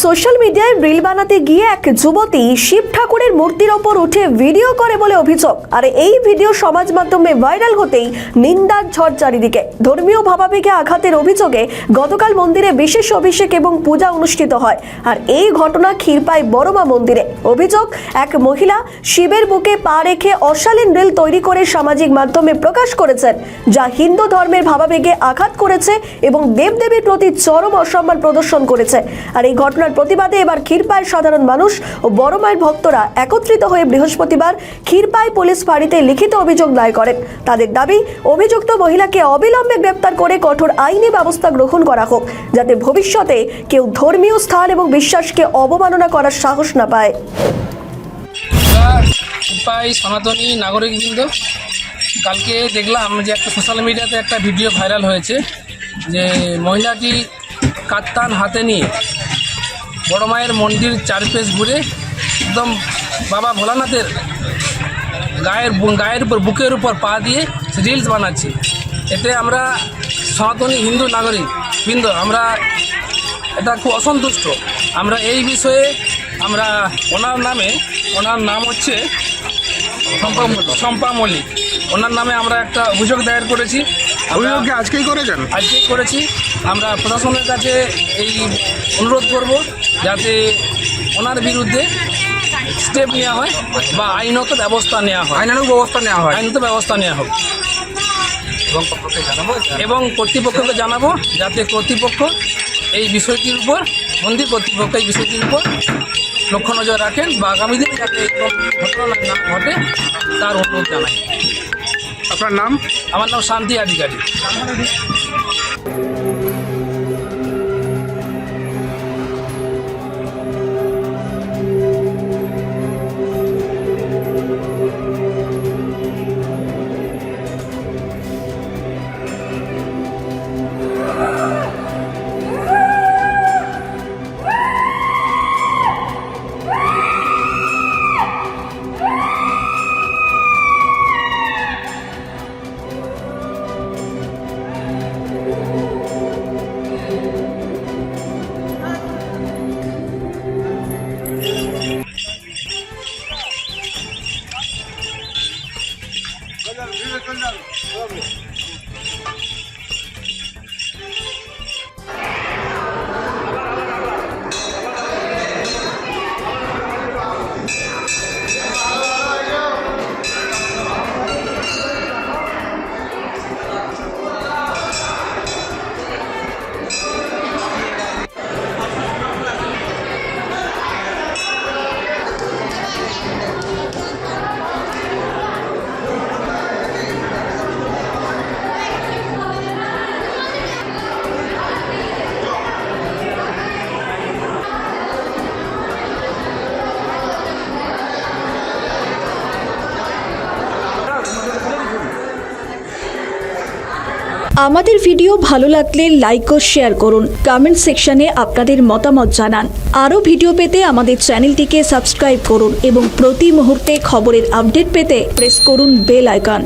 Social মিডিয়ায় reel বানাতে গিয়ে এক যুবতী শিব ঠাকুরের মূর্তির ওপর উঠে ভিডিও করে বলে অভিযোগ। আর এই ভিডিও সমাজ মাধ্যমে ভাইরাল হতেই নিন্দার ঝড় চারিদিকে। ধর্মীয় ভাবাবেগে আঘাতের অভিযোগে গতকাল মন্দিরে বিশেষ অভিষেক এবং পূজা অনুষ্ঠিত হয়। আর এই ঘটনা ক্ষীরপাই বড়মা মন্দিরে। অভিযোগ, এক মহিলা শিবের বুকে পা রেখে অশালীন রিল তৈরি করে সামাজিক মাধ্যমে প্রকাশ করেছেন, যা হিন্দু ধর্মের ভাবাবেগে আঘাত করেছে এবং দেবদেবীর প্রতি চরম অসম্মান প্রদর্শন করেছে। আর এই ঘটনার প্রতিবাদে এবার ক্ষীরপাইয়ের সাধারণ মানুষ ও বড় মায়ের ভক্তরা একত্রিত হয়ে বৃহস্পতিবার ক্ষীরপাই পুলিশ ফাঁড়িতে লিখিত অভিযোগ দায়ের করেন। তাদের দাবি, অভিযুক্ত মহিলাকে অবিলম্বে গ্রেপ্তার করে কঠোর আইনি ব্যবস্থা গ্রহণ করা হোক, যাতে ভবিষ্যতে কেউ ধর্মীয় স্থান এবং বিশ্বাসকে অবমাননা করার সাহস না পায়। ক্ষীরপাই সনাতনী নাগরিকবৃন্দ, কালকে দেখলাম যে একটা সোশ্যাল মিডিয়াতে একটা ভিডিও ভাইরাল হয়েছে, যে মহিলাটি কাত্তান হাতে নিয়ে বড় মায়ের মন্দির চারপেশ ঘুরে একদম বাবা ভোলানাথের গায়ের উপর বুকের উপর পা দিয়ে রিলস বানাচ্ছে। এতে আমরা সনাতনী হিন্দু নাগরিক বৃন্দ আমরা এটা খুব অসন্তুষ্ট। আমরা এই বিষয়ে আমরা ওনার নাম হচ্ছে শম্পা মল্লিক, ওনার নামে আমরা একটা অভিযোগ দায়ের করেছি। অভিযোগকে আজকেই করেছি। আমরা প্রশাসনের কাছে এই অনুরোধ করব, যাতে ওনার বিরুদ্ধে স্টেপ নেওয়া হয় বা আইনত ব্যবস্থা নেওয়া হোক এবং কর্তৃপক্ষকে জানাবো, যাতে কর্তৃপক্ষ এই বিষয়টির উপর লক্ষ্য নজর রাখেন বা আগামী দিনে যাতে ঘটনা না ঘটে তার অনুরোধ জানাই। আপনার নাম? আমার নাম শান্তি অধিকারী। আমাদের ভিডিও ভালো লাগলে লাইক ও শেয়ার করুন, কমেন্ট সেকশনে আপনাদের মতামত জানান। আরও ভিডিও পেতে আমাদের চ্যানেলটিকে সাবস্ক্রাইব করুন এবং প্রতি মুহূর্তে খবরের আপডেট পেতে প্রেস করুন বেল আইকন।